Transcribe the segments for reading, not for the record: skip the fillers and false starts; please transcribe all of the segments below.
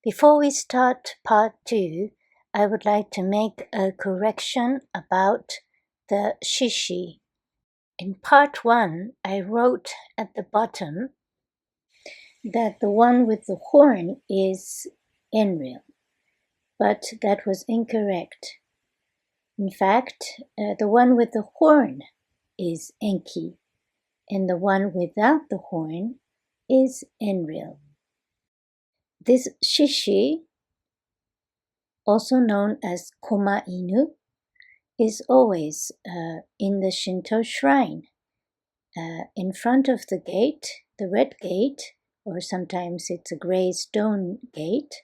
Before we start part 2, I would like to make a correction about the shishi. In part 1, I wrote at the bottom that the one with the horn is enril, but that was incorrect. In fact, the one with the horn is enki, and the one without the horn is enril. This shishi, also known as koma inu, is always in the Shinto shrine, in front of the gate, the red gate, or sometimes it's a gray stone gate,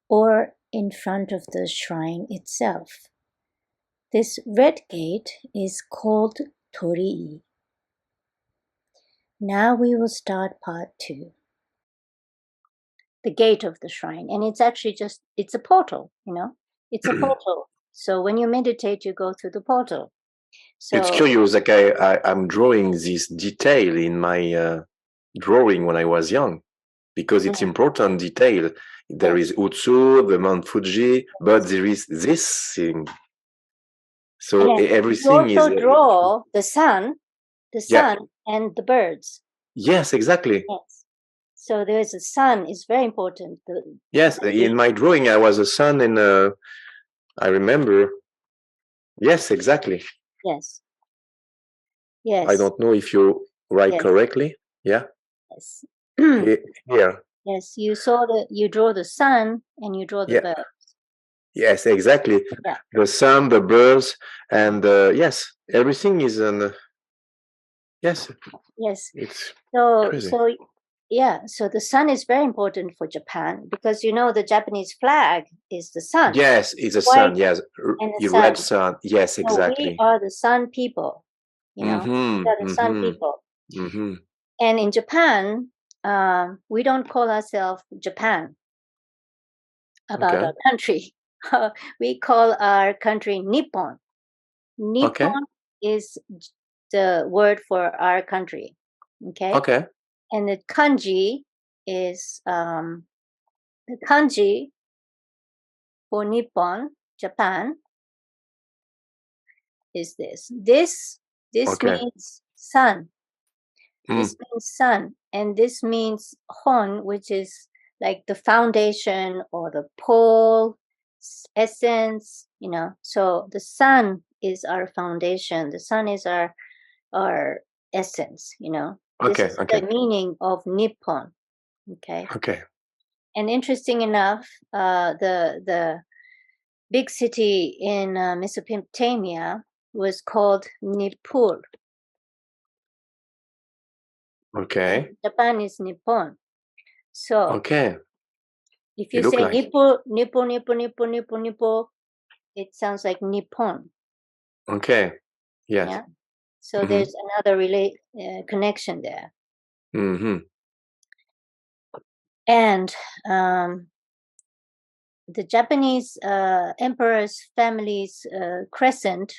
or in front of the shrine itself. This red gate is called torii. Now we will start part 2. The gate of the shrine, and it's actually it's a portal, it's a portal. So when you meditate, you go through the portal. So it's curious, like I'm drawing this detail in my drawing when I was young, because it's important detail. There is Utsu, the Mount Fuji, but there is this thing. So everything you also draw the sun and the birds. Yes, exactly. Yes. So there's a sun is very important. Yes, in my drawing, I was a sun, and I remember. Yes, exactly. Yes. Yes. I don't know if you write correctly. Yeah. Yes. Here. Yes, you draw the sun and you draw the birds. Yes, exactly. Yeah. The sun, the birds, and yes, everything is an. Yes. Yes. It's crazy. So the sun is very important for Japan because the Japanese flag is the sun. Yes, it's a sun. Yes, red sun. Yes, exactly. We are the sun people. We are the sun people. Mm-hmm. And in Japan, we don't call ourselves Japan about our country. We call our country Nippon. Nippon is the word for our country. Okay. Okay. And the kanji is the kanji for Nippon, Japan, is this. This means sun. This means sun, and this means hon, which is like the foundation or the pole, essence. So the sun is our foundation. The sun is our essence. This is the meaning of Nippon. Okay. And interesting enough, the big city in Mesopotamia was called Nippur. Okay. And Japan is Nippon. So if you say Nippon, it sounds like Nippon. Okay. Yes. Yeah. So there's another connection there. Mm-hmm. And the Japanese emperor's family crescent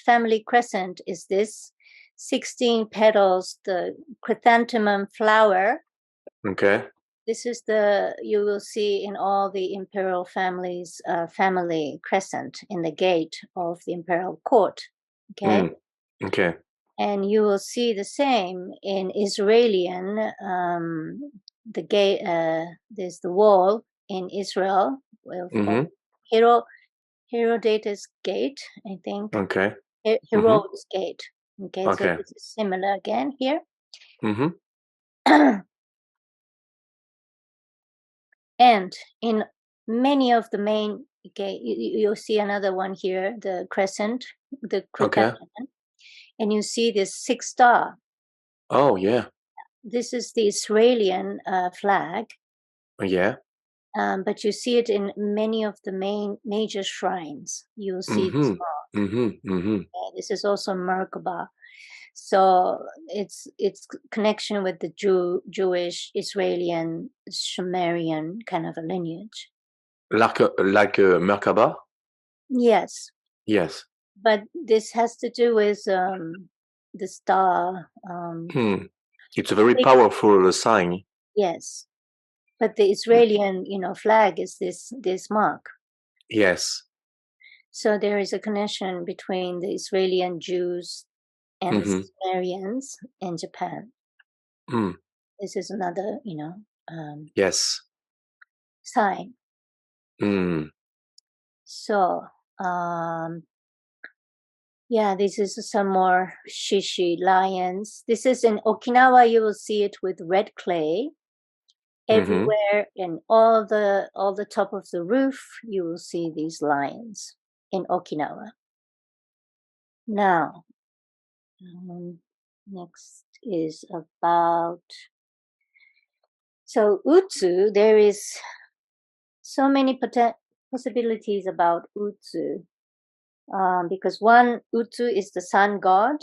is this 16 petals, the chrysanthemum flower. Okay. This is you will see in all the imperial families, family crescent in the gate of the imperial court. Okay. Okay. And you will see the same in Israelian, the gate, there's the wall in Israel, Herodotus Gate, I think. Okay. Herod's Gate. Okay, so this is similar again here. And in many of the main gate, you'll see another one here, the crescent, the chrysanthemum. And you see this 6 star. Oh, yeah. This is the Israeli flag. Yeah. But you see it in many of the major shrines. You will see this one. This is also Merkaba. So it's connection with the Jewish, Israeli, Sumerian kind of a lineage. Like Merkaba? Yes. Yes. But this has to do with the star. It's a very powerful sign. Yes. But the Israeli, flag is this mark. Yes. So there is a connection between the Israeli Jews and the Sumerians and Japan. This is another, yes, sign. So, this is some more shishi lions. This is in Okinawa. You will see it with red clay everywhere, and all the top of the roof. You will see these lions in Okinawa. Now, next is about. So Utsu, there is so many possibilities about Utsu, because one, Utsu is the sun god.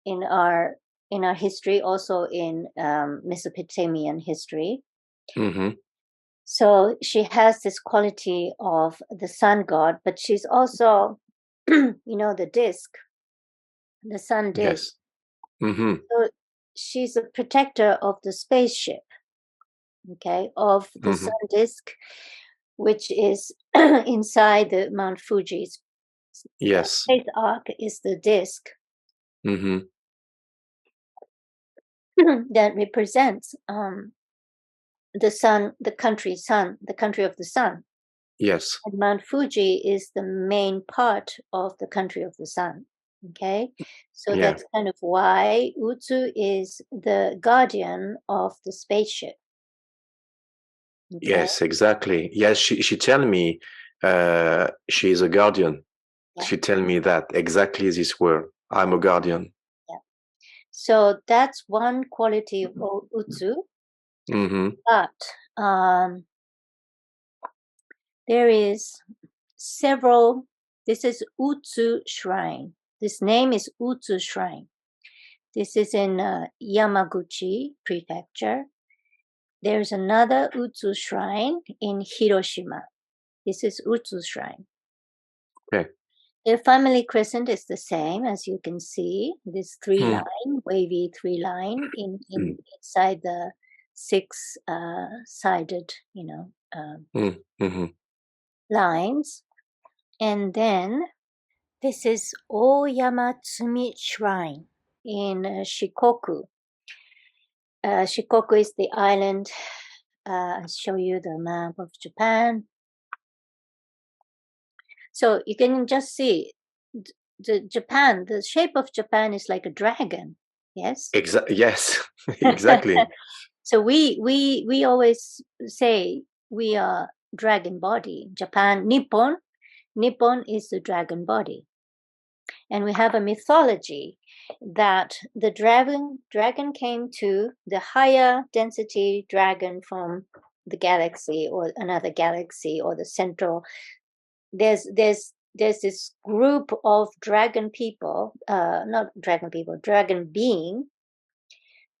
In our history, also in Mesopotamian history. So she has this quality of the sun god, but she's also, the disk, the sun disk. Yes. So she's a protector of the spaceship, of the sun disk, which is inside the Mount Fuji. Yes. Space arc is the disk that represents the sun, the country of the sun. Yes. And Mount Fuji is the main part of the country of the sun. So that's kind of why Utsu is the guardian of the spaceship. Yes, exactly. Yes, she tell me she is a guardian. She tell me that exactly this word. I'm a guardian. So that's one quality of Utsu. But there is several. This is Utsu Shrine. This name is Utsu Shrine. This is in Yamaguchi Prefecture. There's another Utsu Shrine in Hiroshima. This is Utsu Shrine. Okay. The family crescent is the same, as you can see. This wavy three line inside the six-sided, lines. And then this is Oyamatsumi Shrine in Shikoku. Shikoku is the island. I'll show you the map of Japan. So you can just see the shape of Japan is like a dragon. Yes. Yes, exactly. So we always say we are dragon body. Japan, Nippon is the dragon body. And we have a mythology that the dragon came to the higher density dragon from the galaxy or another galaxy or the central. There's this group of dragon people, not dragon people, dragon being.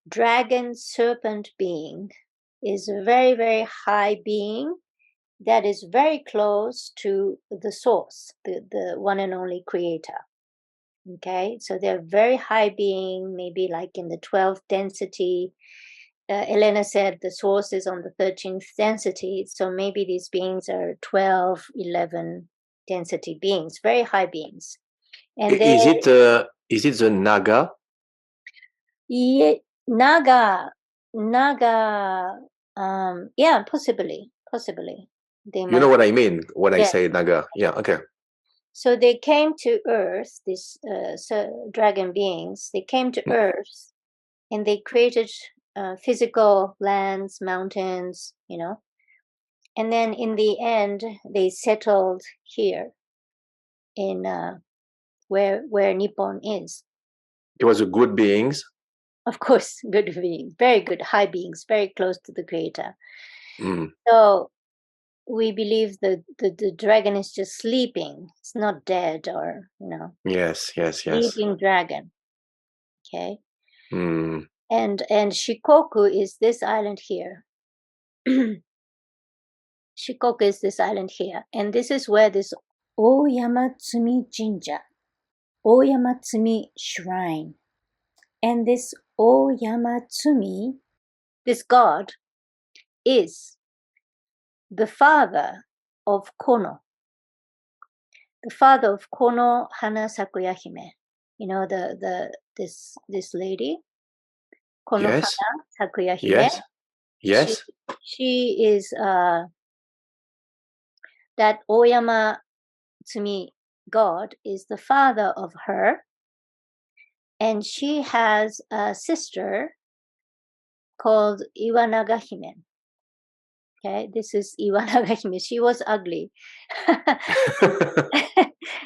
Dragon serpent being is a very, very high being that is very close to the source, the one and only creator. So they're very high being, maybe like in the 12th density. Elena said the source is on the 13th density. So maybe these beings are 12, 11 density beings, very high beings. And is it the Naga? Yeah, Naga. Yeah, possibly. They You know what I mean when I say Naga? Yeah, okay. So they came to Earth, these dragon beings. They came to Earth, and they created physical lands, mountains, and then in the end, they settled here in where Nippon is. It was a good beings. Of course, good beings, very good, high beings, very close to the creator. So we believe that the dragon is just sleeping. It's not dead or, Yes. sleeping dragon. Okay. And Shikoku is this island here. Shikoku is this island here. And this is where this Oyamatsumi Jinja, Oyamatsumi Shrine. And this Oyamatsumi this god is the father of Kono. The father of Kono Hana Sakuya Hime. You know, this lady, Kono Yes. Hana Sakuya Hime. Yes. Yes. She is that Oyama Tsumi god is the father of her, and she has a sister called Iwanaga Hime. Okay, this is Iwanaga Hime. She was ugly.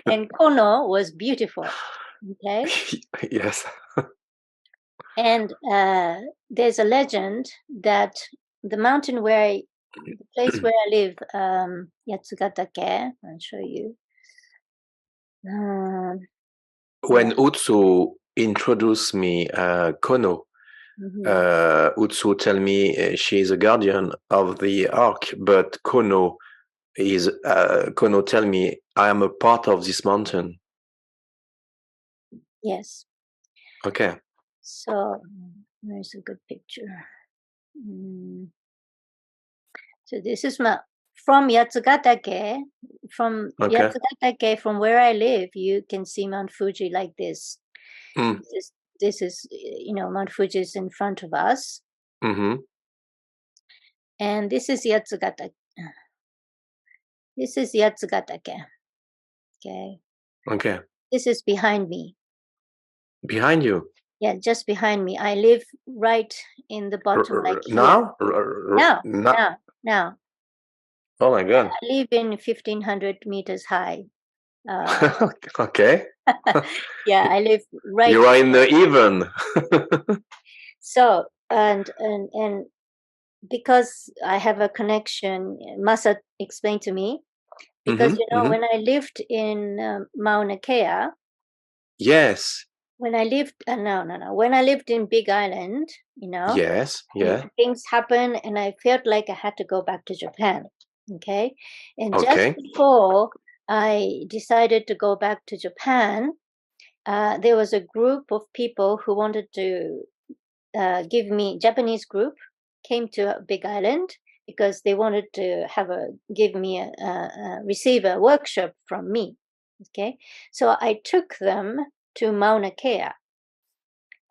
And Kono was beautiful. Okay. Yes. And there's a legend that the mountain the place where I live, Yatsugatake, I'll show you. When Utsu introduced me Kono, Utsu tell me she is a guardian of the ark, but Kono tell me I am a part of this mountain. Yes. Okay. So there's a good picture. So this is from Yatsugatake. Yatsugatake, from where I live, you can see Mount Fuji like this. This is, Mount Fuji is in front of us. And this is Yatsugatake. This is Yatsugatake. Okay. Okay. This is behind me. Behind you? Yeah, just behind me. I live right in the bottom, like now? Now. Oh my God. I live in 1,500 meters high. Okay. Yeah, I live right. You are in the even. So and because I have a connection, Masa explained to me, because when I lived in Mauna Kea. Yes. When I lived when I lived in Big Island, Yes, yeah. things happened and I felt like I had to go back to Japan. Okay. And just before I decided to go back to Japan, there was a group of people who wanted to give me, Japanese group came to Big Island because they wanted to receive a workshop from me. Okay. So I took them to Mauna Kea.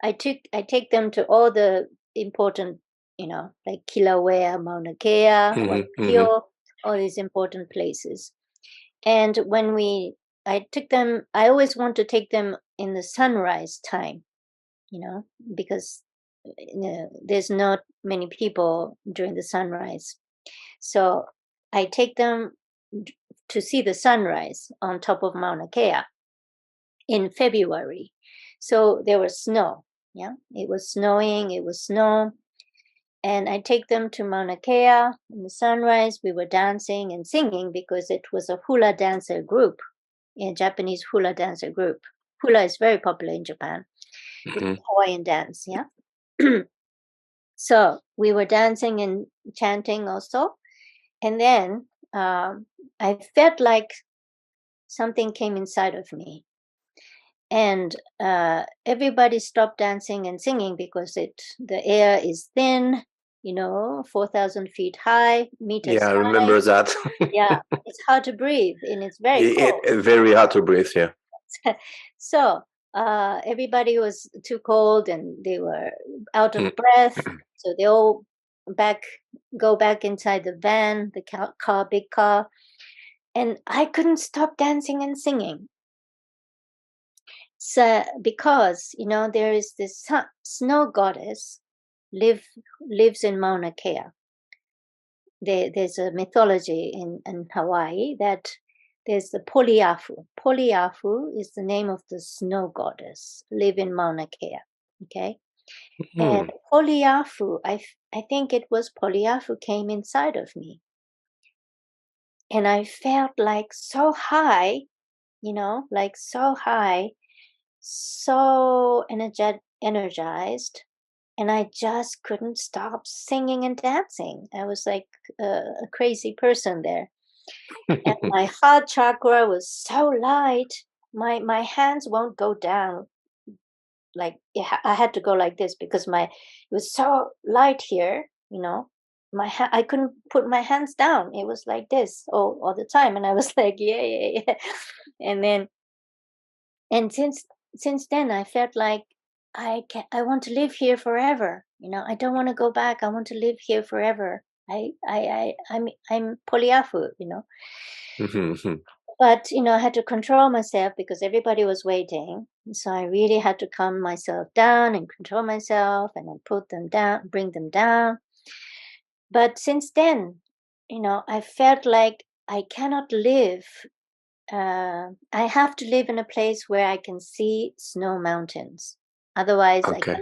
I take them to all the important, like Kilauea, Mauna Kea, Waipio, all these important places. And when I took them, I always want to take them in the sunrise time, because there's not many people during the sunrise. So I take them to see the sunrise on top of Mauna Kea in February. So there was snow. Yeah, it was snowing. It was snow. And I take them to Mauna Kea in the sunrise. We were dancing and singing because it was a hula dancer group, a Japanese hula dancer group. Hula is very popular in Japan. It's a Hawaiian dance, yeah. So we were dancing and chanting also. And then I felt like something came inside of me. And everybody stopped dancing and singing because the air is thin, 4,000 feet high, meters high. Yeah, I remember that. Yeah, it's hard to breathe and it's very cold. Very hard to breathe, yeah. So everybody was too cold and they were out of breath. So they all go back inside the van, the car, big car. And I couldn't stop dancing and singing. So because, there is this snow goddess lives in Mauna Kea. There's a mythology in Hawaii that there's the Poliafu. Poliafu is the name of the snow goddess, live in Mauna Kea. Okay. And Poliafu, I think it was Poliafu came inside of me. And I felt like so high, so high, so energized, and I just couldn't stop singing and dancing. I was like a crazy person there. And my heart chakra was so light, my hands won't go down like I had to go like this because it was so light here, I couldn't put my hands down. It was like this all the time, and I was like, yeah. And since then, I felt like I want to live here forever. I don't want to go back. I want to live here forever. I'm polyafu, But I had to control myself because everybody was waiting. So I really had to calm myself down and control myself, and then put them down, bring them down. But since then, I felt like I cannot live. I have to live in a place where I can see snow mountains. Otherwise, Okay.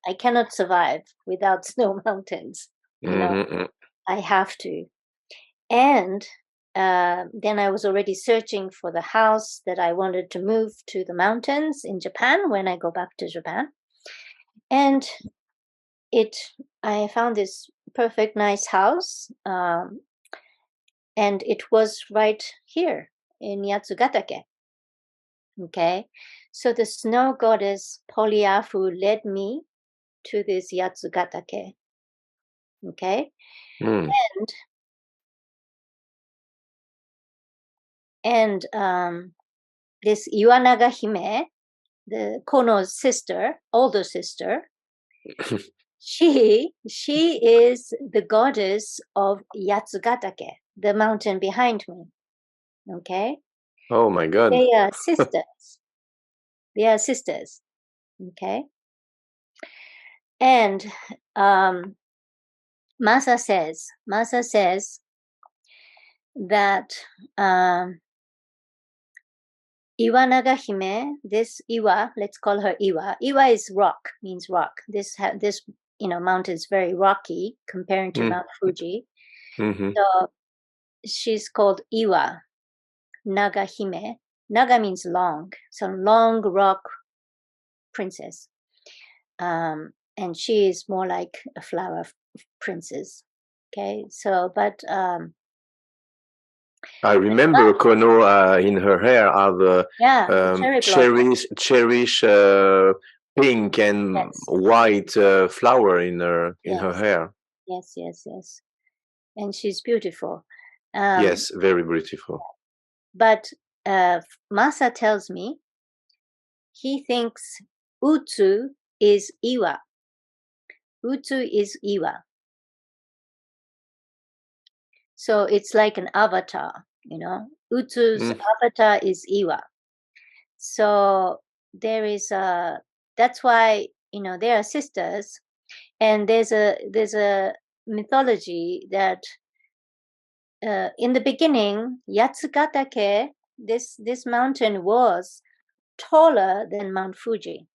I cannot survive without snow mountains. I have to. And then I was already searching for the house that I wanted to move to the mountains in Japan when I go back to Japan. And I found this perfect, nice house. And it was right here in Yatsugatake. Okay. So the snow goddess Polyafu led me to this Yatsugatake. Okay. And this Iwanaga Hime, the Kono's sister, older sister, she is the goddess of Yatsugatake, the mountain behind me. Okay. Oh my God. They are sisters. Okay. And Masa says that Iwanaga Hime, this Iwa, let's call her Iwa. Iwa is rock, means rock. This mountain is very rocky compared to Mount Fuji. So she's called Iwa Naga Hime. Naga means long, so long rock princess. And she is more like a flower princess. Okay, so but I remember Kono in her hair have cherish pink and white flower in her hair. Yes. And she's beautiful. Yes, very beautiful. But Masa tells me he thinks Utsu is Iwa. Utsu is Iwa. So it's like an avatar, Utsu's avatar is Iwa. So there is that's why, they are sisters. And there's a mythology that in the beginning, Yatsugatake, this mountain was taller than Mount Fuji.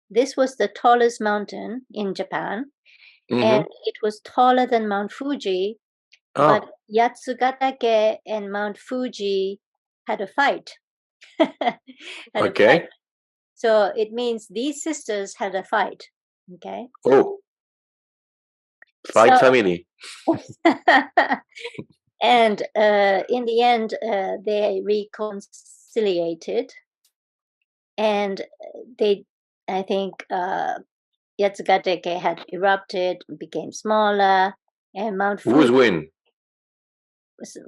This was the tallest mountain in Japan, and it was taller than Mount Fuji. But Yatsugatake and Mount Fuji had a fight. Okay. So it means these sisters had a fight. Okay. Oh. Fight family. And in the end, they reconciliated. And I think Yatsugatake had erupted, became smaller, and Mount Fuji. Who's win?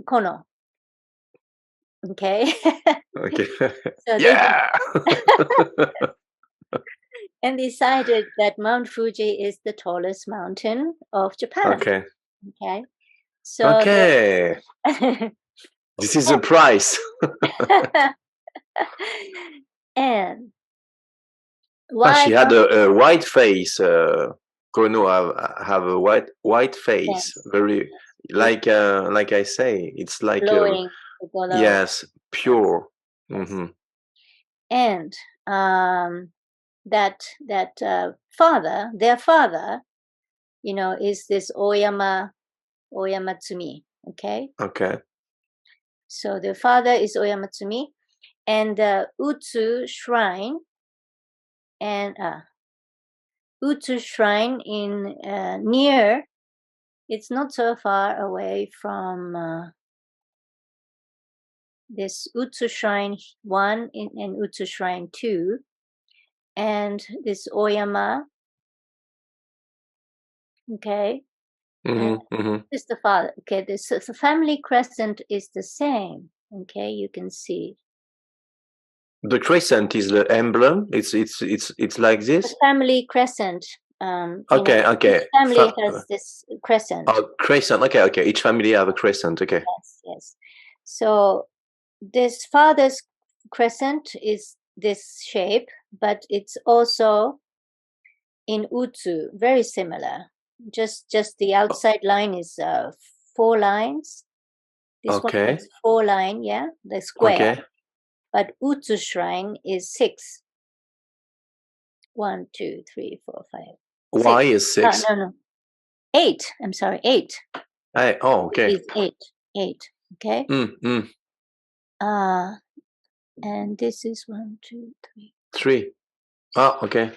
Kono. Okay. Okay. So yeah. And decided that Mount Fuji is the tallest mountain of Japan. Okay. Okay. So okay. This is a price. And why she had a white face. Kono have a white face. Yes. Very like I say, it's like glowing. Yes, pure. And that father, their father, is this Oyama Tsumi. Okay. Okay. So the father is Oyama Tsumi, and the Utsu shrine, and Utsu shrine in near. It's not so far away from this Utsu shrine 1 and Utsu shrine 2, and this Oyama. Okay. This is the father. Okay, this the family crescent is the same. Okay, you can see. The crescent is the emblem. It's like this. The family crescent. Okay. Each family has this crescent. Oh, crescent. Okay. Each family have a crescent. Okay. Yes. So this father's crescent is this shape, but it's also in Utsu, very similar. Just the outside line is 4 lines. This one is 4 line, the square. Okay. But Utsu shrine is 6. 1, 2, 3, 4, 5. Why is 6? No. 8. I'm sorry, 8. Okay. It's 8. Okay. And this is 1, 2, 3. 3. Okay.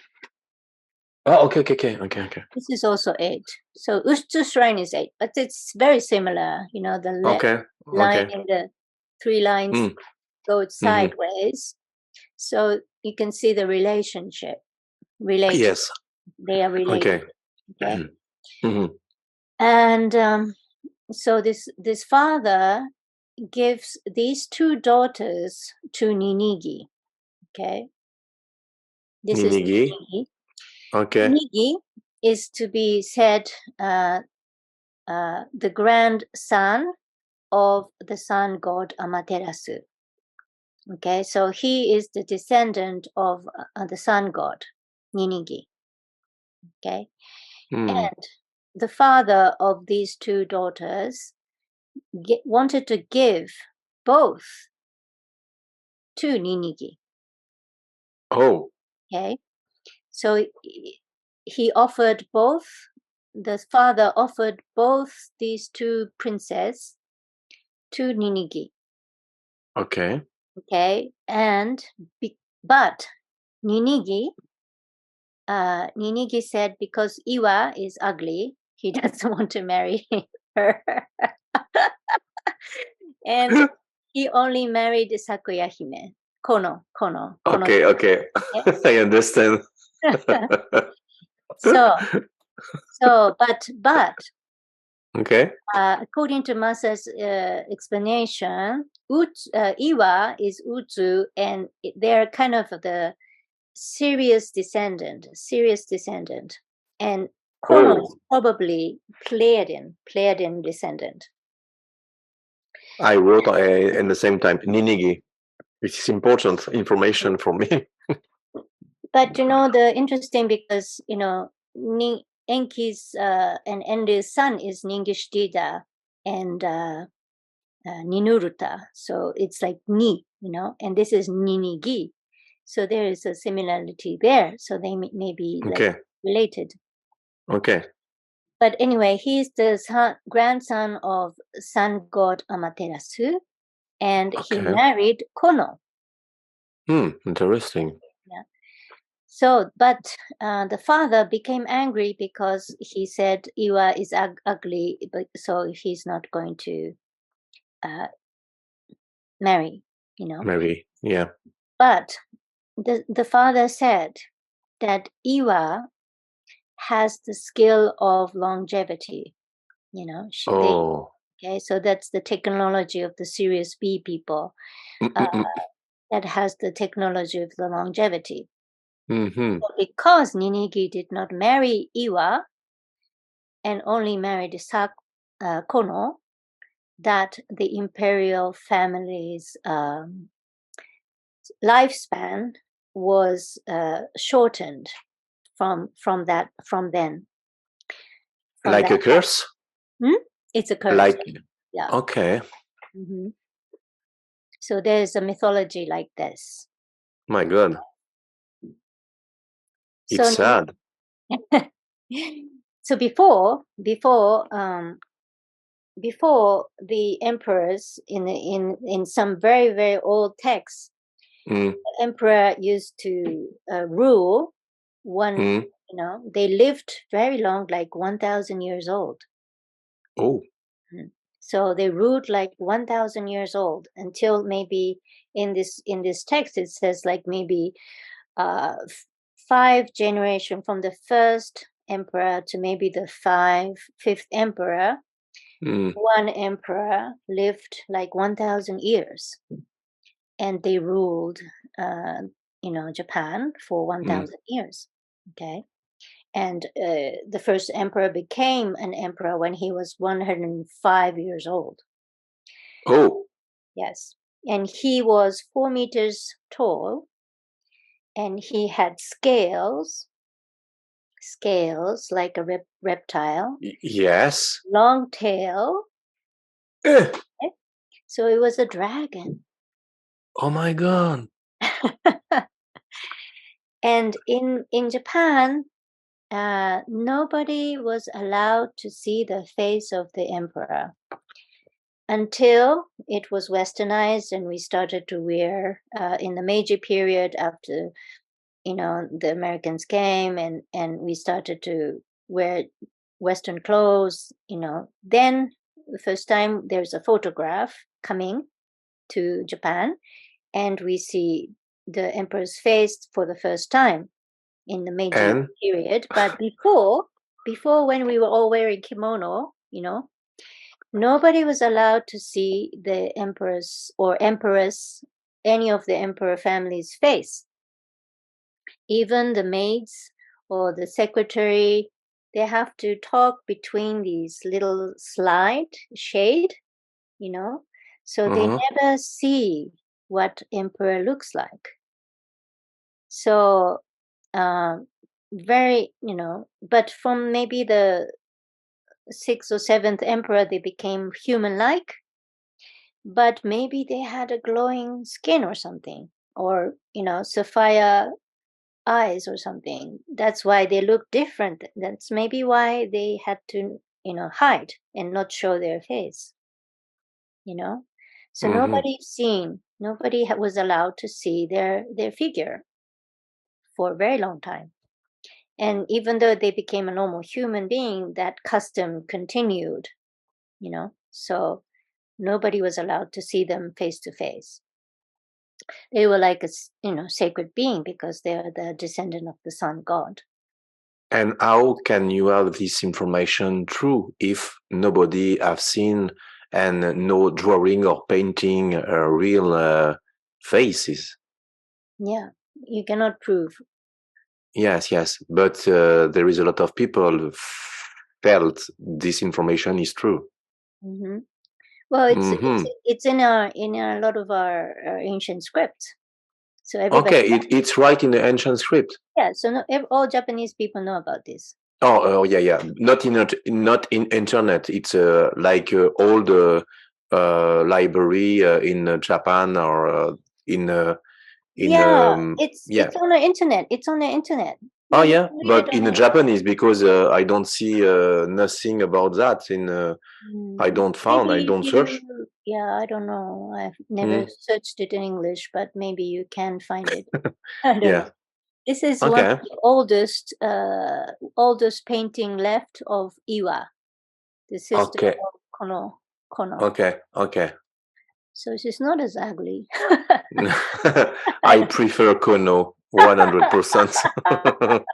Okay. This is also 8. So Utsu shrine is 8, but it's very similar. The line and the 3 lines go sideways. So you can see the relationship. Yes. They are related. Okay. And so this father gives these 2 daughters to Ninigi. Okay. This Ninigi. is Ninigi. Okay. Ninigi is to be said the grandson of the sun god Amaterasu. Okay, so he is the descendant of the sun god Ninigi. Okay, and the father of these 2 daughters wanted to give both to Ninigi. Oh. Okay, so he offered both. The father offered both these 2 princes to Ninigi. Okay. Okay, but Ninigi said because Iwa is ugly, he doesn't want to marry her. And he only married Sakuya Hime. Kono. Okay. I understand. But okay. According to Masa's explanation, Iwa is Utsu, and they're kind of the serious descendant, and Kono is probably Pleiadian descendant. I wrote in the same time Ninigi. It's important information for me. But the interesting because Enki's and Enri's son is Ningishtida and Ninuruta, so it's like Ni, and this is Ninigi, so there is a similarity there. So they may be related. Okay. But anyway, he's the grandson of sun god Amaterasu, and he married Kono. Interesting. Yeah. So, but the father became angry because he said Iwa is ugly, so he's not going to marry, Maybe, yeah. But the father said that Iwa has the skill of longevity, okay, so that's the technology of the Sirius B people that has the technology of the longevity. So because Ninigi did not marry Iwa and only married Kono, that the imperial family's lifespan was shortened from then. Like a curse? It's a curse. Yeah. Okay. So there's a mythology like this. My God. It's sad. So before the emperors in some very, very old texts, the emperor used to rule one. They lived very long, like 1,000 years old. Oh. So they ruled like 1,000 years old until maybe in this text it says like maybe 5 generations from the first emperor to maybe the fifth emperor. One emperor lived like 1,000 years, and they ruled, Japan for 1,000 years. Okay, and the first emperor became an emperor when he was 105 years old. Oh, Yes, and he was 4 meters tall, and he had scales like a reptile, yes. long tail. Eh, Okay? So it was a dragon. Oh my God. And in Japan, nobody was allowed to see the face of the emperor until it was westernized, and we started to wear in the Meiji period after the Americans came, and we started to wear Western clothes. Then the first time there's a photograph coming to Japan, and we see the emperor's face for the first time in the Meiji period. But before when we were all wearing kimono, nobody was allowed to see the emperor's or empress, any of the emperor family's face. Even the maids or the secretary, they have to talk between these little shade, so they never see what emperor looks like. So very, but from maybe the 6th or 7th emperor, they became human-like, but maybe they had a glowing skin or something, or sapphire eyes or something. That's why they look different. That's maybe why they had to hide and not show their face. So nobody was allowed to see their figure for a very long time. And even though they became a normal human being, that custom continued, so nobody was allowed to see them face to face. They were like a sacred being because they are the descendant of the sun god. And how can you have this information true if nobody have seen and no drawing or painting real faces? Yeah, you cannot prove. Yes, but there is a lot of people felt this information is true. Mm-hmm. Well, it's in a lot of our ancient scripts. So everybody. Okay, it's right in the ancient script. Yeah, so all Japanese people know about this. Oh yeah. Not in internet. It's like old library in Japan or in. It's on the internet. It's on the internet. Oh yeah, but in Japanese, because I don't see nothing about that in. I don't search. Yeah, I don't know. I've never searched it in English, but maybe you can find it. Yeah. This is one of the oldest painting left of Iwa, the sister of Kono. Okay. So she's not as ugly. I prefer Kono 100%.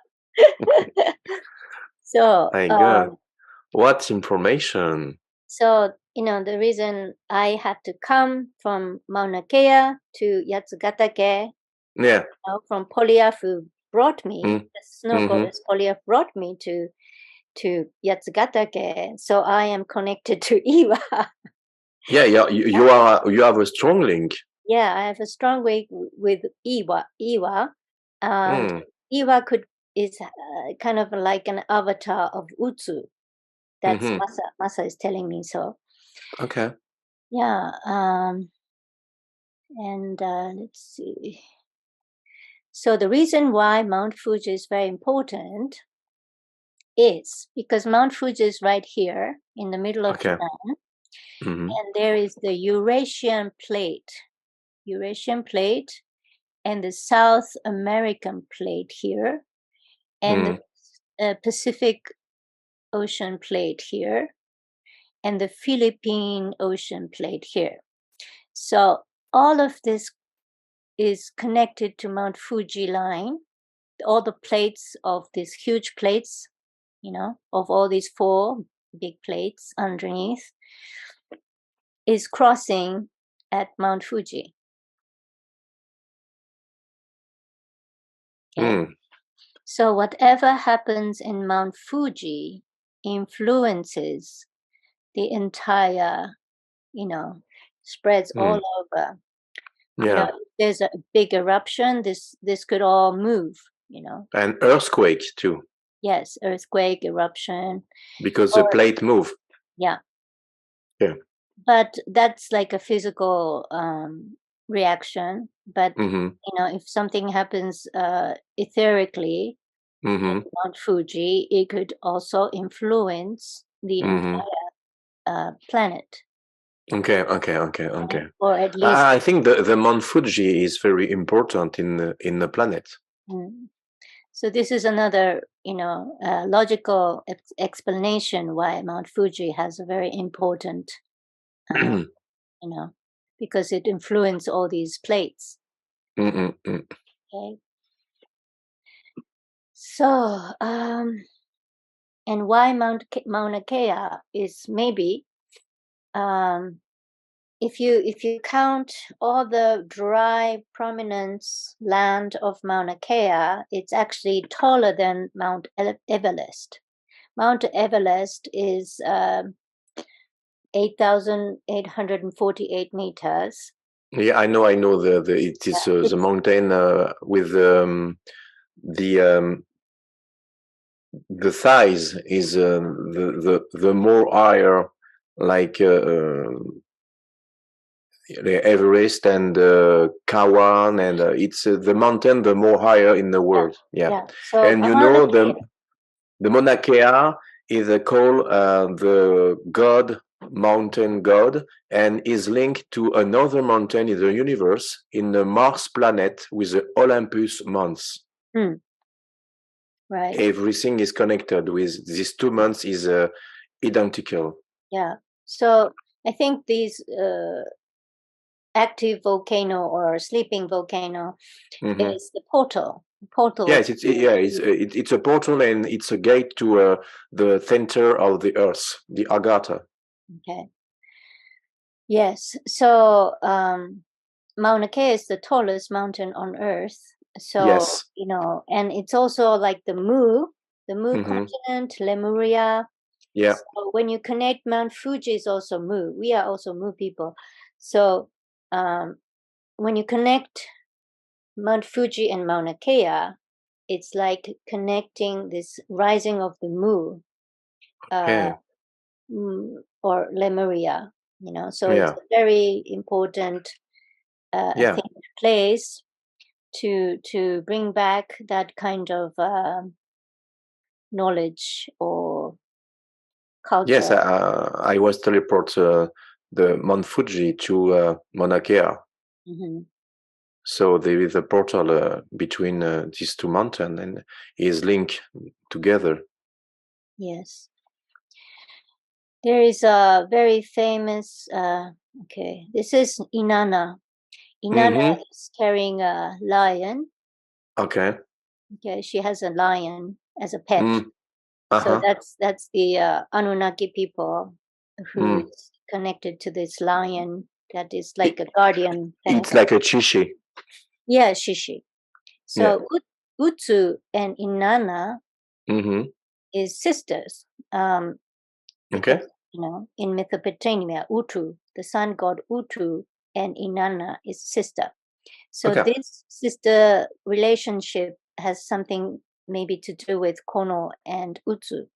So, my God, what information? So, the reason I had to come from Mauna Kea to Yatsugatake, from Polyaf, who brought me, the snow goddess Polyaf brought me to Yatsugatake, so I am connected to Iwa. Yeah, you have a strong link. Yeah, I have a strong link with Iwa. Iwa is kind of like an avatar of Utsu. That's Masa is telling me so. Okay. Yeah. And let's see. So the reason why Mount Fuji is very important is because Mount Fuji is right here in the middle of Japan. And there is the Eurasian plate, and the South American plate here, and the Pacific Ocean plate here, and the Philippine Ocean plate here. So all of this is connected to Mount Fuji line, all the plates of these huge plates, of all these 4 big plates underneath, is crossing at Mount Fuji. Okay. So whatever happens in Mount Fuji influences the entire, spreads all over. Yeah. If there's a big eruption, this could all move, And earthquake too. Yes, earthquake, eruption. Because the plate move. Yeah. Yeah. But that's like a physical reaction. But, if something happens etherically in Mount Fuji, it could also influence the entire planet. Okay. Or at least I think the Mount Fuji is very important in the planet. So this is another, logical explanation why Mount Fuji has a very important, because it influenced all these plates. Okay. So, and why Mauna Kea is maybe, if you count all the dry prominence land of Mauna Kea, it's actually taller than Mount Everest. Mount Everest is 8,848 meters. Yeah, I know. It is the mountain with the size is the more higher, like the Everest and Kawan, and it's the mountain the more higher in the world. Yeah. So and the Mauna Kea is called the mountain god, and is linked to another mountain in the universe, in the Mars planet, with the Olympus Mons. Right. Everything is connected with these 2 months, is identical. Yeah. So I think these active volcano or sleeping volcano is the portal. Yes, it's a portal, and it's a gate to the center of the earth, the Agartha. Okay. Yes. So Mauna Kea is the tallest mountain on earth. So, yes. And it's also like the Mu continent, Lemuria. Yeah. So when you connect, Mount Fuji is also Mu. We are also Mu people. So when you connect Mount Fuji and Mauna Kea, it's like connecting this rising of the Mu, or Lemuria, So it's a very important place to bring back that kind of knowledge or culture. Yes, I was teleport the Mount Fuji to Mauna Kea. So there is a portal between these 2 mountains, and is linked together. Yes. There is a very famous, this is Inanna. Inanna is carrying a lion. Okay, she has a lion as a pet. So that's the Anunnaki people who is connected to this lion that is like a guardian. It's like a shishi. Yeah, shishi. So Utsu and Inanna is sisters. Okay. In Mesopotamia, Utu, the sun god Utu, and Inanna is sister. So this sister relationship has something maybe to do with Kono and Utsu.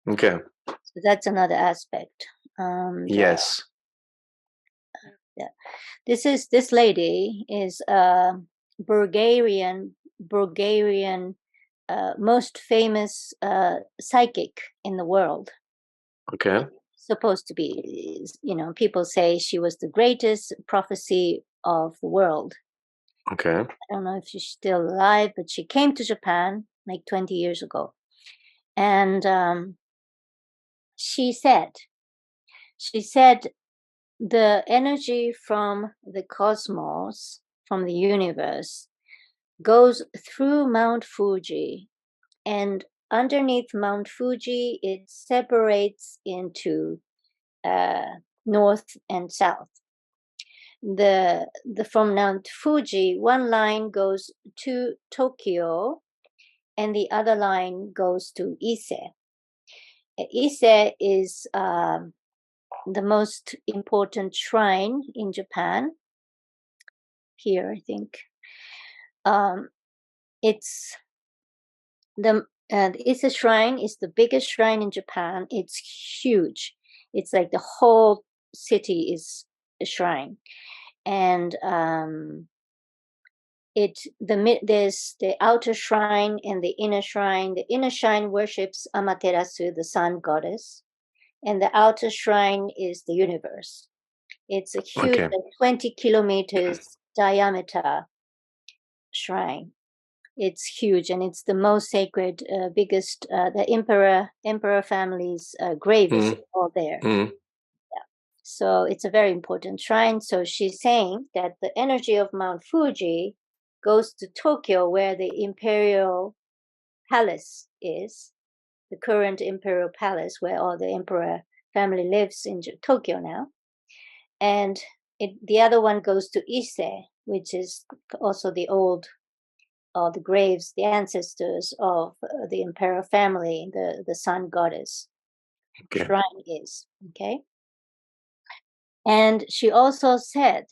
Okay. So that's another aspect. Yes. This lady is Bulgarian most famous psychic in the world. Okay. Supposed to be, people say she was the greatest prophecy of the world. Okay. I don't know if she's still alive, but she came to Japan like 20 years ago. And she said the energy from the cosmos from the universe goes through Mount Fuji, and underneath Mount Fuji, it separates into north and south. From Mount Fuji, one line goes to Tokyo, and the other line goes to Ise. Ise is the most important shrine in Japan. Here, I think. Ise shrine is the biggest shrine in Japan. It's huge. It's like the whole city is a shrine. And there's the outer shrine and the inner shrine. The inner shrine worships Amaterasu, the sun goddess. And the outer shrine is the universe. It's a huge, like 20 kilometers diameter shrine. It's huge, and it's the most sacred, biggest. The emperor family's grave is all there. Yeah. So it's a very important shrine. So she's saying that the energy of Mount Fuji goes to Tokyo, where the imperial palace is, the current imperial palace, where all the emperor family lives in Tokyo now. And the other one goes to Ise, which is also the the graves, the ancestors of the imperial family, the sun goddess shrine is. Okay. And she also said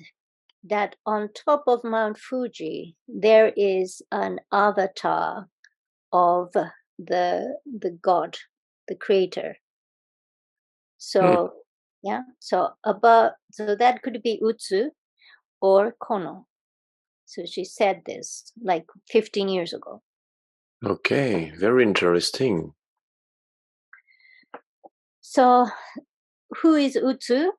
that on top of Mount Fuji, there is an avatar of the god, the creator. So yeah, so that could be Utsu or Kono. So she said this like 15 years ago. Okay, very interesting. So who is Utsu?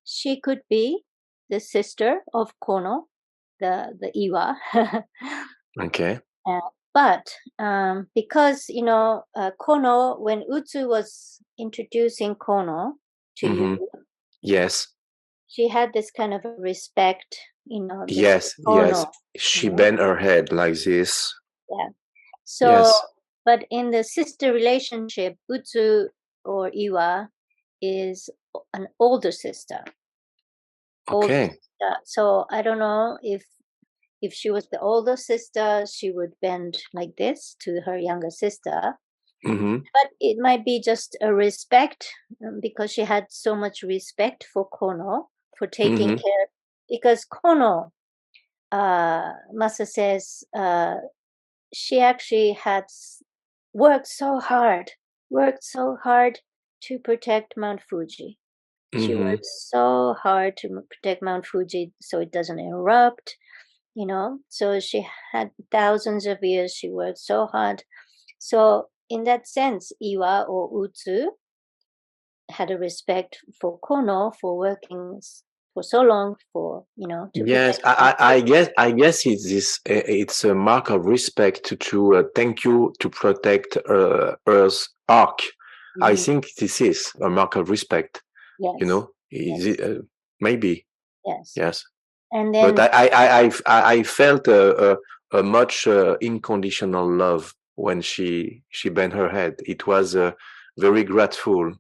She could be the sister of Kono, the Iwa. Okay. But because, Kono, when Utsu was introducing Kono to you, yes, she had this kind of respect, Yes, Kono, she bent her head like this. Yeah. So, but in the sister relationship, Utsu or Iwa is an older sister. Okay. So I don't know if she was the older sister, she would bend like this to her younger sister. But it might be just a respect, because she had so much respect for Kono for taking care. Because Kono, Masa says, she actually had worked so hard to protect Mount Fuji. She worked so hard to protect Mount Fuji so it doesn't erupt, So she had thousands of years. She worked so hard. So in that sense, Iwa or Utsu had a respect for Kono for working for so long to yes, I guess it's a mark of respect to thank you to protect Earth's ark. I think this is a mark of respect. Yes. Maybe. Yes. And then, but I felt a much unconditional love when she bent her head. It was very grateful.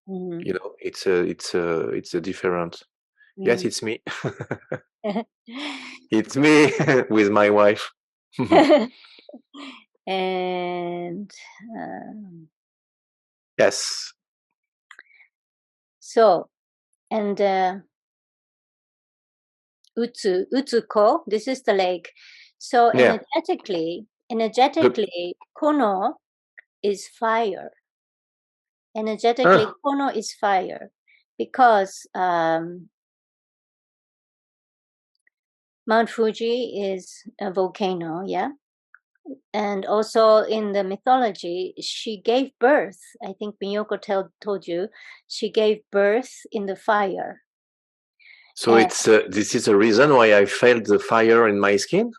It's a different. Yes, it's me. It's me with my wife. And yes. So, and Utsuko, this is the lake. So energetically, Kono is fire. Energetically, Kono is fire, because Mount Fuji is a volcano, and also in the mythology, she gave birth. I think Miyoko told you, she gave birth in the fire. So this is a reason why I felt the fire in my skin?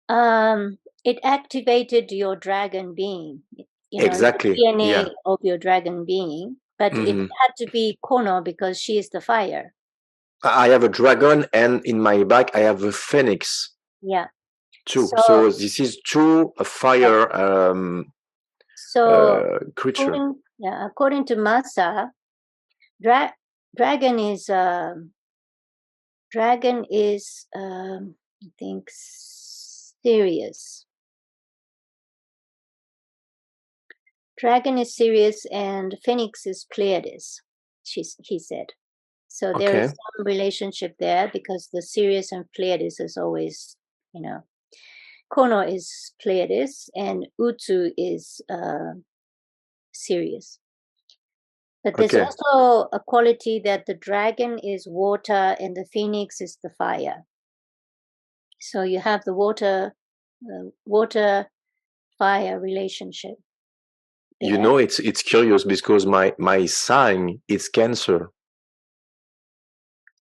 It activated your dragon being. Exactly. The DNA of your dragon being. But it had to be Kono because she is the fire. I have a dragon, and in my back I have a phoenix. Yeah. Too. So this is two fire creature. According to Masa, dragon is I think Sirius. Dragon is Sirius and Phoenix is Pleiades, he said. So there is some relationship there because the Sirius and Pleiades is always, Kono is Pleiades and Utsu is Sirius. But there's also a quality that the dragon is water and the phoenix is the fire. So you have the water-fire relationship. Yeah. It's curious because my sign is Cancer.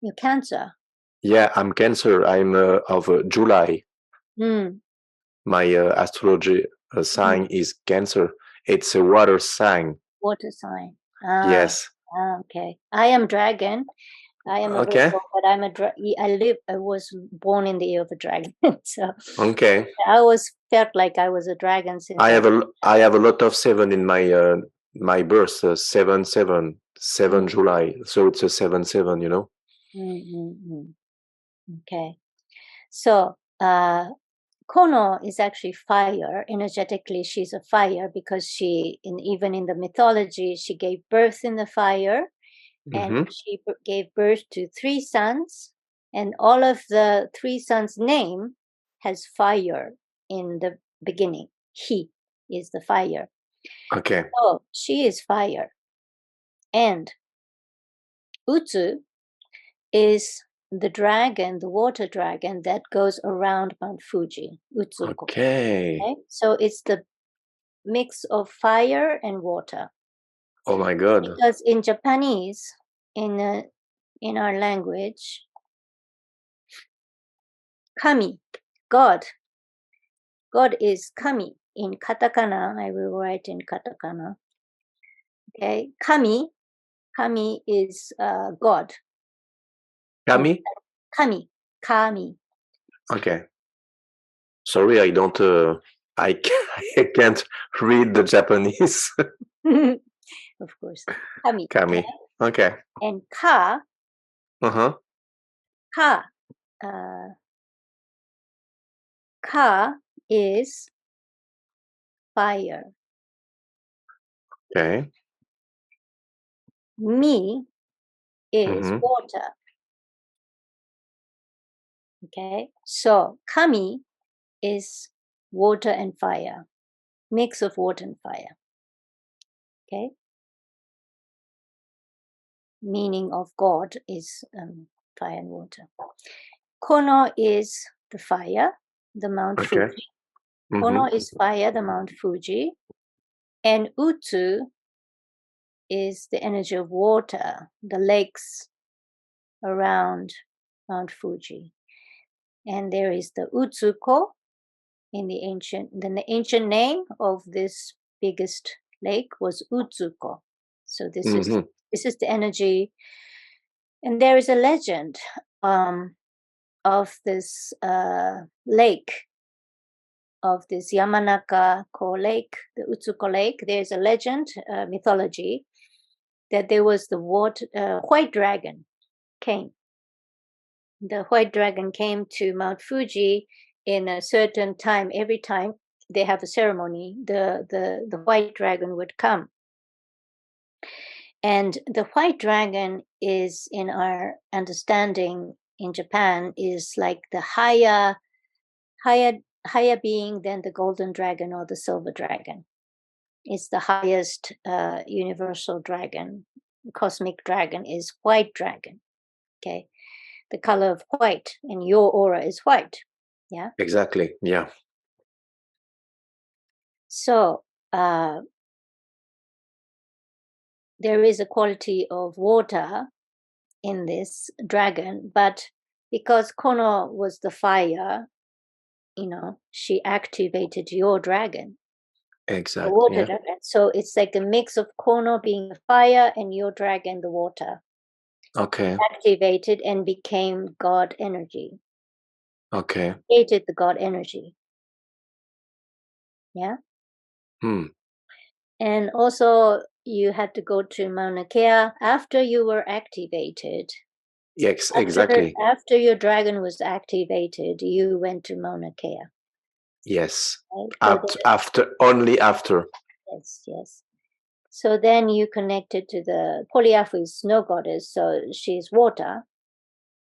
You're Cancer? Yeah, I'm Cancer. I'm of July. My astrology sign is Cancer. It's a water sign. Water sign. Yes. Okay. I am dragon. I am a Virgo, but I was born in the year of a dragon. So I always felt like I was a dragon. Since I have a lot of 7 in my my birth. 7 July. So it's a 7/7. Okay. So Kono is actually fire. Energetically, she's a fire because even in the mythology, she gave birth in the fire, and she gave birth to 3 sons, and all of the 3 sons' name has fire in the beginning. He is the fire. Okay. So she is fire, and Utsu is the dragon, the water dragon that goes around Mount Fuji. Utsuko. Okay. So it's the mix of fire and water. Oh my God. Because in Japanese, in our language, Kami, God is Kami. In katakana, I will write in katakana. Okay, Kami is God. Kami? Kami. Okay. Sorry, I don't. I can't read the Japanese. Of course, Kami. Okay. And Ka. Ka is fire. Okay. Mi is water. Okay, so Kami is water and fire, mix of water and fire. Okay, meaning of God is fire and water. Kono is the fire, the Mount Fuji. Kono is fire, the Mount Fuji, and Utsu is the energy of water, the lakes around Mount Fuji. And there is the Utsuko in the ancient name of this biggest lake was Utsuko. So this is the energy. And there is a legend of this lake, of this Yamanaka-ko lake, the Utsuko lake. There's a legend, mythology, that there was the white dragon came. The white dragon came to Mount Fuji in a certain time. Every time they have a ceremony, the white dragon would come. And the white dragon is, in our understanding in Japan, is like the higher being than the golden dragon or the silver dragon. It's the highest universal dragon. Cosmic dragon is white dragon. Okay. The color of white, and your aura is white. Yeah. Exactly. Yeah. So there is a quality of water in this dragon, but because Kono was the fire, she activated your dragon. Exactly. The water dragon. So it's like a mix of Kono being the fire and your dragon the water. Okay. activated and became God energy. Okay. Created the God energy. Yeah. And also you had to go to Mauna Kea after you were activated. Yes, exactly. After your dragon was activated, you went to Mauna Kea. Yes. Right? Only after. Yes. So then you connected to the Polyafu is snow goddess, so she's water.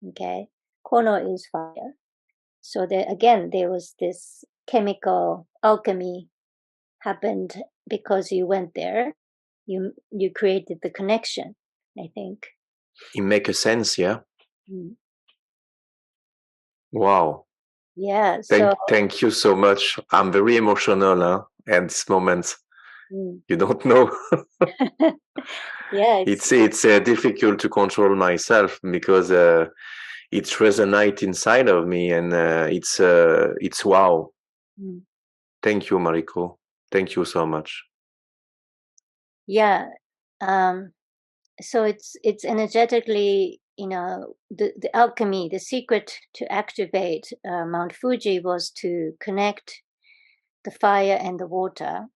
Okay. Kono is fire. So there was this chemical alchemy happened because you went there. You created the connection, I think. It makes a sense, yeah. Wow. Yeah. Thank you so much. I'm very emotional at this moment. You don't know. Yeah. It's difficult to control myself because it resonates inside of me, and it's wow. Thank you, Mariko. Thank you so much. Yeah. So it's energetically, the alchemy, the secret to activate Mount Fuji was to connect the fire and the water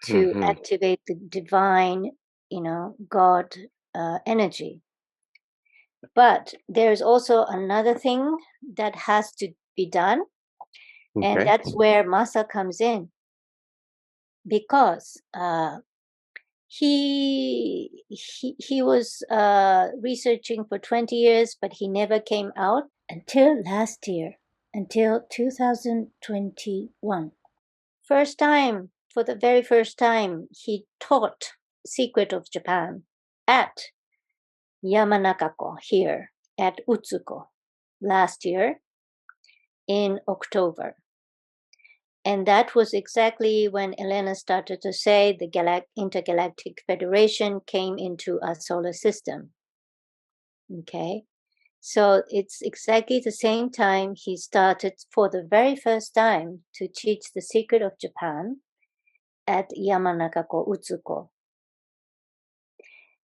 to activate the divine, God energy. But there's also another thing that has to be done, and that's where Masa comes in, because he was researching for 20 years, but he never came out until last year, until 2021. For the very first time, he taught Secret of Japan at Yamanakako here at Utsuko last year in October. And that was exactly when Elena started to say the Intergalactic Federation came into our solar system. Okay. So it's exactly the same time he started for the very first time to teach the Secret of Japan at Yamanakako Utsuko.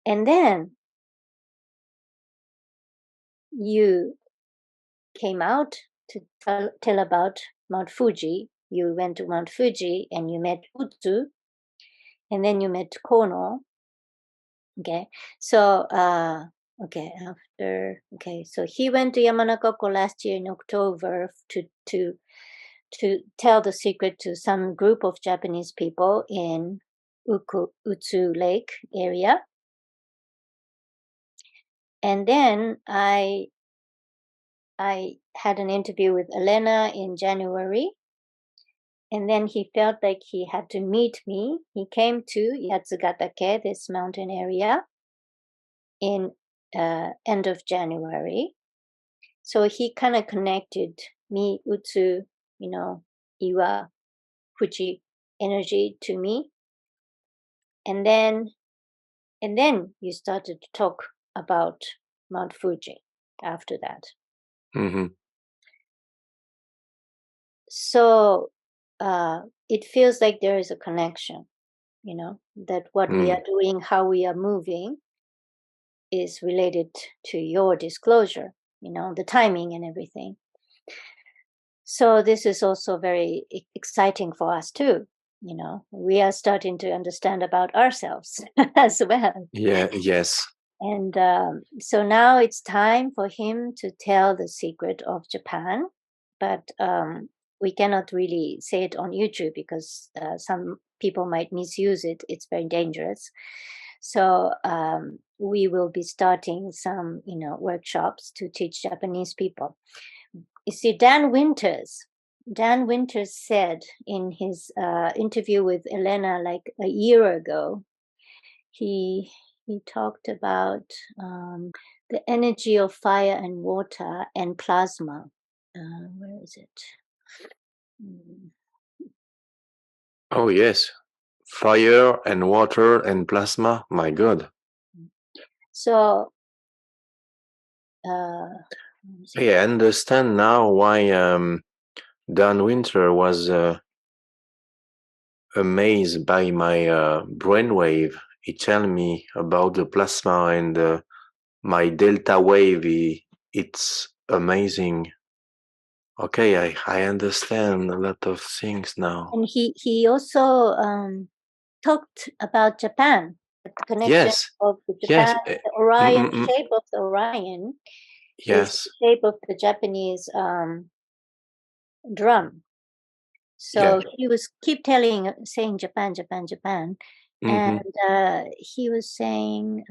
And then you came out to tell about Mount Fuji. You went to Mount Fuji and you met Utsu, and then you met Kono. Okay, so so he went to Yamanakako last year in October to tell the secret to some group of Japanese people in Utsu Lake area. And then I had an interview with Elena in January, and then he felt like he had to meet me. He came to Yatsugatake, this mountain area, in end of January. So he kind of connected me, Utsu, Iwa, Fuji energy to me. And then you started to talk about Mount Fuji after that. So it feels like there is a connection, that what we are doing, how we are moving is related to your disclosure, the timing and everything. So this is also very exciting for us too. We are starting to understand about ourselves as well. Yeah, yes. And so now it's time for him to tell the secret of Japan, but we cannot really say it on YouTube because some people might misuse it. It's very dangerous. So we will be starting some, workshops to teach Japanese people. You see, Dan Winters said in his interview with Elena like a year ago, he talked about the energy of fire and water and plasma. Where is it? Oh, yes. Fire and water and plasma. My God. So, I understand now why Dan Winter was amazed by my brainwave. He told me about the plasma and my delta wave, it's amazing. Okay, I understand a lot of things now. And he also talked about Japan, the connection Yes, of the yes, Japan, the Orion shape of the Orion yes, is the shape of the Japanese drum. So he was saying Japan, Japan, Japan, and he was saying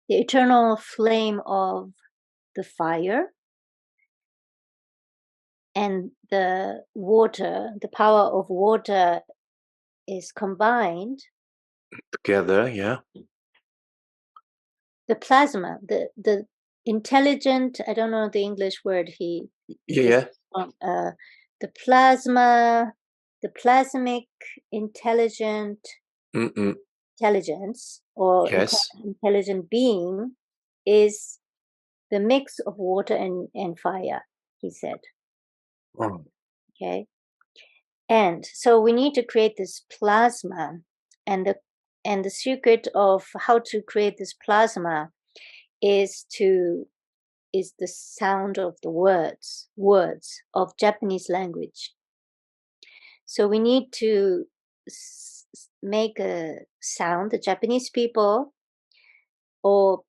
the eternal flame of the fire and the water, the power of water is combined together, yeah. The plasma, the intelligent, I don't know the English word Yeah. The plasma, the plasmic intelligent intelligence or Yes. intelligent being is the mix of water and fire, he said. Oh. Okay. And so we need to create this plasma, and the secret of how to create this plasma is the sound of the words of Japanese language. So we need to make a sound. The Japanese people, or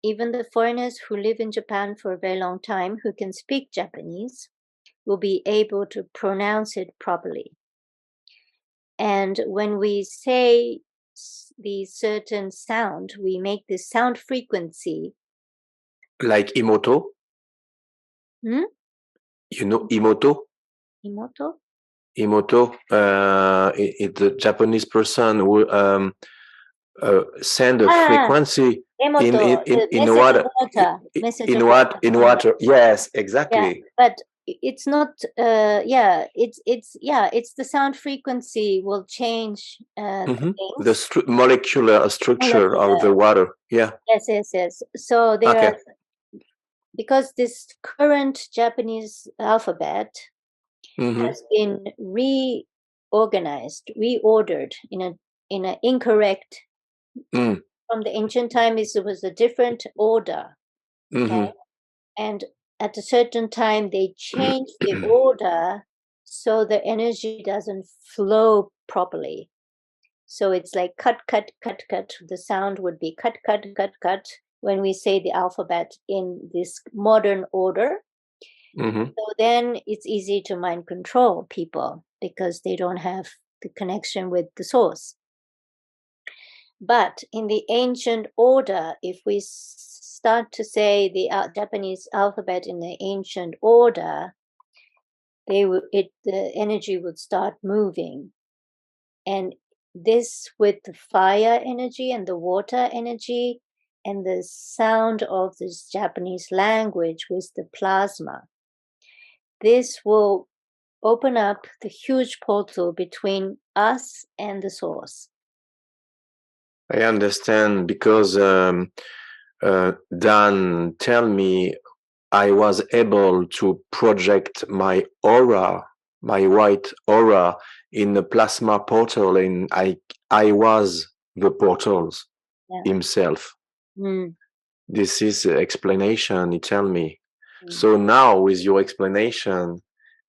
even the foreigners who live in Japan for a very long time who can speak Japanese, will be able to pronounce it properly. And when we say the certain sound, we make this sound frequency. Like Imoto? You know Imoto? Imoto? Imoto, it's a Japanese person who send a frequency Emoto, in water. In water. Yes, exactly. Yeah, but it's not. It's the sound frequency will change. The molecular structure of the water. Yeah. Yes. So there are, because this current Japanese alphabet has been reorganized, reordered in an incorrect. From the ancient times, it was a different order. Okay? And at a certain time, they changed the order so the energy doesn't flow properly. So it's like cut. The sound would be cut when we say the alphabet in this modern order. So then it's easy to mind control people because they don't have the connection with the source. But in the ancient order, if we start to say the Japanese alphabet in the ancient order, the energy would start moving. And this with the fire energy and the water energy and the sound of this Japanese language with the plasma, this will open up the huge portal between us and the source. I understand, because Dan tell me I was able to project my aura, my white aura, in the plasma portal, and I was the portals himself. This is the explanation he tell me. So now with your explanation,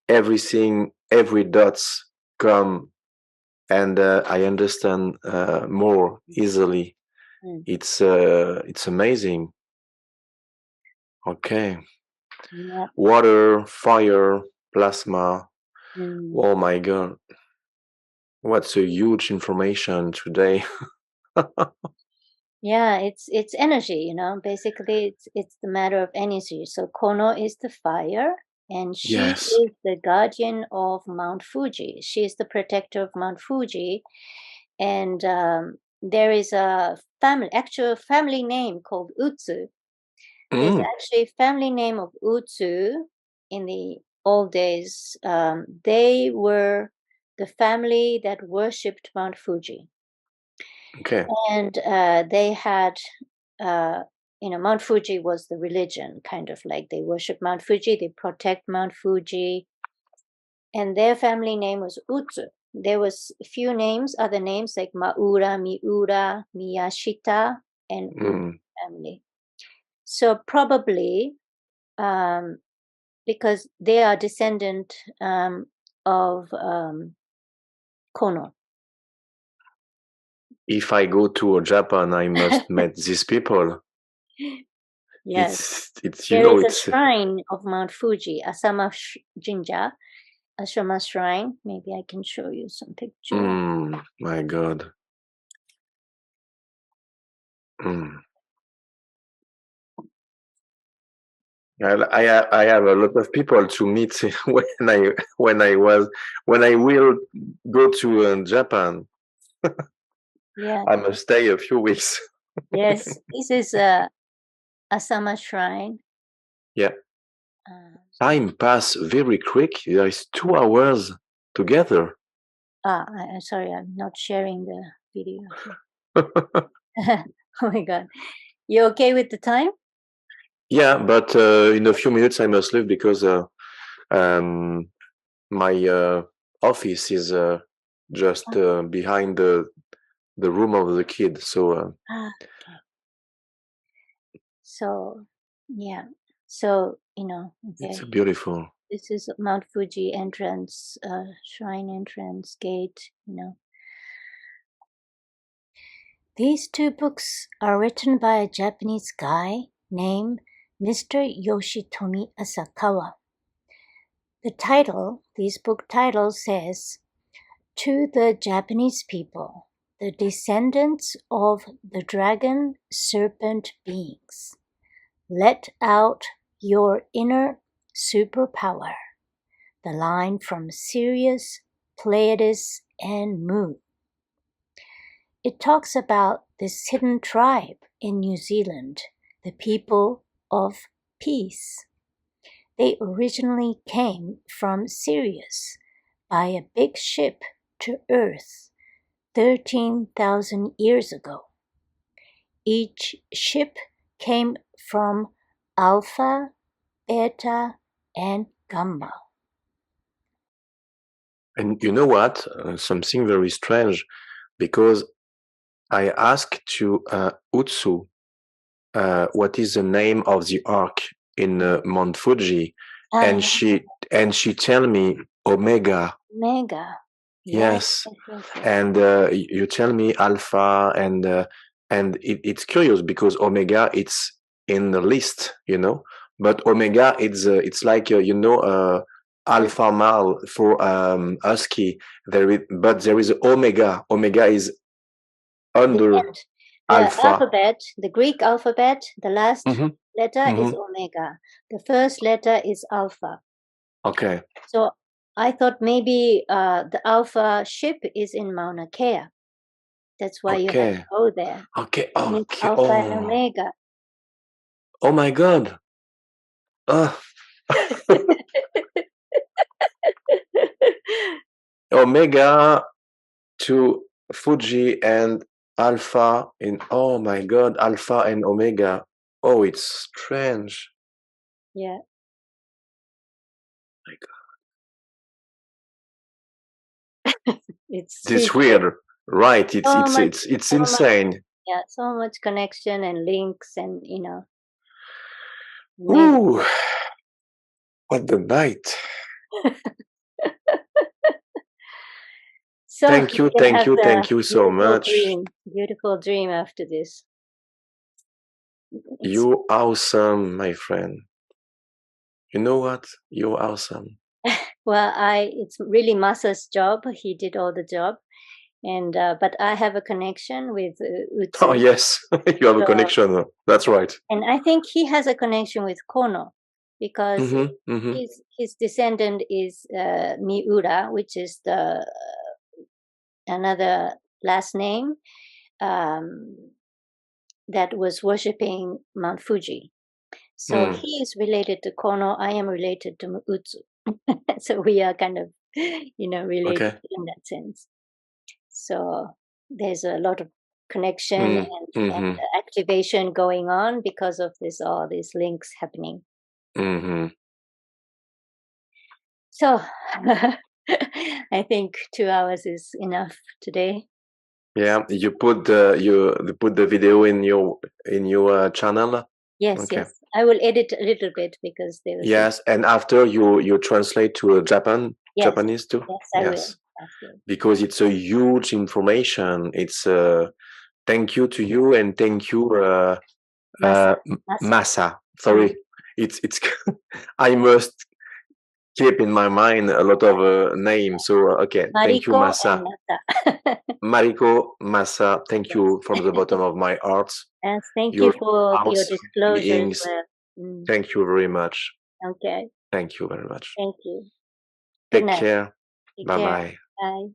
everything, every dots come, and I understand more easily. It's amazing. Okay. Yeah. Water, fire, plasma. Oh my God. What's a huge information today. Yeah, it's energy, basically it's the matter of energy. So Kono is the fire, and she is the guardian of Mount Fuji. She is the protector of Mount Fuji. And there is a actual family name called Utsu. There's actually a family name of Utsu in the old days. They were the family that worshipped Mount Fuji. Okay. And they had, Mount Fuji was the religion, kind of like they worship Mount Fuji, they protect Mount Fuji. And their family name was Utsu. There was a few names, other names like Maura, Miura, Miyashita, and Utsu family. So probably because they are descendant of Kono. If I go to Japan, I must meet these people. Yes. It's There is a shrine of Mount Fuji, Asama Jinja, Ashrama Shrine. Maybe I can show you some pictures. My God. I have a lot of people to meet when I will go to Japan. Yeah. I must stay a few weeks. Yes, this is Asama Shrine. Yeah. Time pass very quick. There is 2 hours together. I'm sorry, I'm not sharing the video. Oh my God. You okay with the time? Yeah, but in a few minutes I must leave because my office is just behind the room of the kid. So okay. So yeah. So okay. It's beautiful. This is Mount Fuji entrance, shrine entrance gate. These 2 books are written by a Japanese guy named Mr. Yoshitomi Asakawa. This book title says, "To the Japanese people, the descendants of the dragon serpent beings, let out your inner superpower, the line from Sirius, Pleiades, and Mu." It talks about this hidden tribe in New Zealand, the people of peace. They originally came from Sirius by a big ship to Earth 13,000 years ago. Each ship came from Alpha, Beta, and Gamma. And you know what? Something very strange, because I asked to Utsu what is the name of the arc in Mount Fuji, and she tell me Omega. Omega. Yes. And you tell me Alpha, and it's curious because Omega it's in the list, but Omega it's like Alpha male for husky. But there is Omega. Omega is under Alpha. Alphabet, the Greek alphabet, the last letter is Omega. The first letter is Alpha. Okay. So I thought maybe the Alpha ship is in Mauna Kea. That's why you have to go there. Okay. Alpha and Omega. Oh my God. Omega to Fuji and Alpha in, oh my God, Alpha and Omega. Oh, it's strange. Yeah. My God. It's weird, right? It's insane. Yeah, so much connection and links, and Ooh, what the night! So thank you so much. Beautiful dream after this. You're awesome, my friend. You know what? You're awesome. Well, it's really Masa's job. He did all the job, and but I have a connection with Utsu. Oh yes, you have a connection. That's right. And I think he has a connection with Kono, because his descendant is Miura, which is the another last name that was worshipping Mount Fuji. So he is related to Kono. I am related to Utsu. So we are kind of, related in that sense. So there's a lot of connection and activation going on because of all these links happening. So I think 2 hours is enough today. Yeah, you put the video in your channel. Yes, Okay. yes. I will edit a little bit because there was Yes, and after you translate to Yes. Japanese too. Yes, I will. Yes, I will. because it's a huge information. It's thank you to you and thank you Masa. Masa. Sorry, it's I must keep in my mind a lot of names. So okay, thank you Mariko Masa. and Masa. Mariko, Masa, thank you from the bottom of my heart. And thank You're you for your awesome disclosure as beings. well. Thank you very much. Okay. Thank you very much. Thank you. Good Take night. care. Take Bye care. bye. Bye.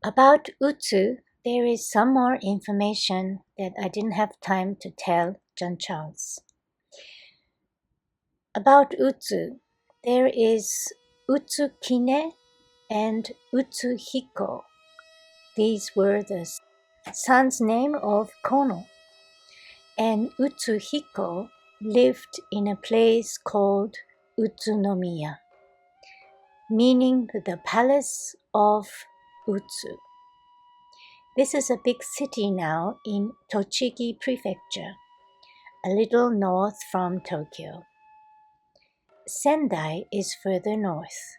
About Utsu, there is some more information that I didn't have time to tell John Charles. About Utsu, there is Utsukine and Utsuhiko. These were the son's name of Kono. And Utsuhiko lived in a place called Utsunomiya, meaning the palace of Utsu. This is a big city now in Tochigi Prefecture, a little north from Tokyo. Sendai is further north.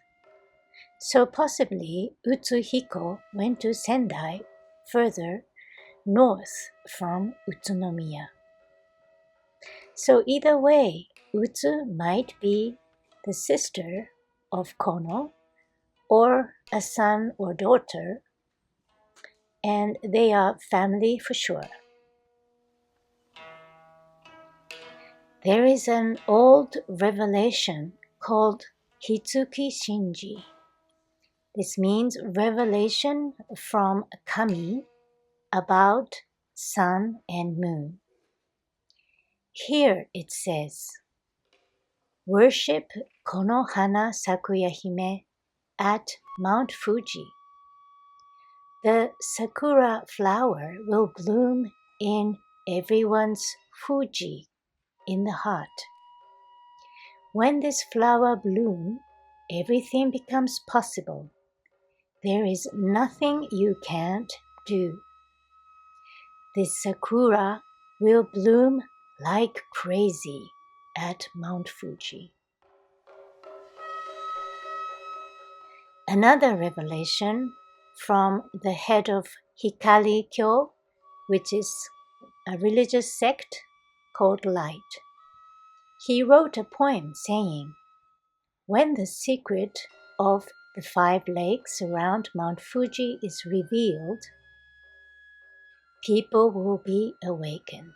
So possibly Utsuhiko went to Sendai further north from Utsunomiya. So either way, Utsu might be the sister of Kono or a son or daughter, and they are family for sure. There is an old revelation called Hitsuki Shinji. This means revelation from Kami about sun and moon. Here it says, worship Konohana Sakuya Hime at Mount Fuji. The sakura flower will bloom in everyone's Fuji in the heart. When this flower blooms, everything becomes possible. There is nothing you can't do. This sakura will bloom like crazy at Mount Fuji. Another revelation from the head of Hikari Kyo, which is a religious sect called Light. He wrote a poem saying, when the secret of the 5 lakes around Mount Fuji is revealed, people will be awakened.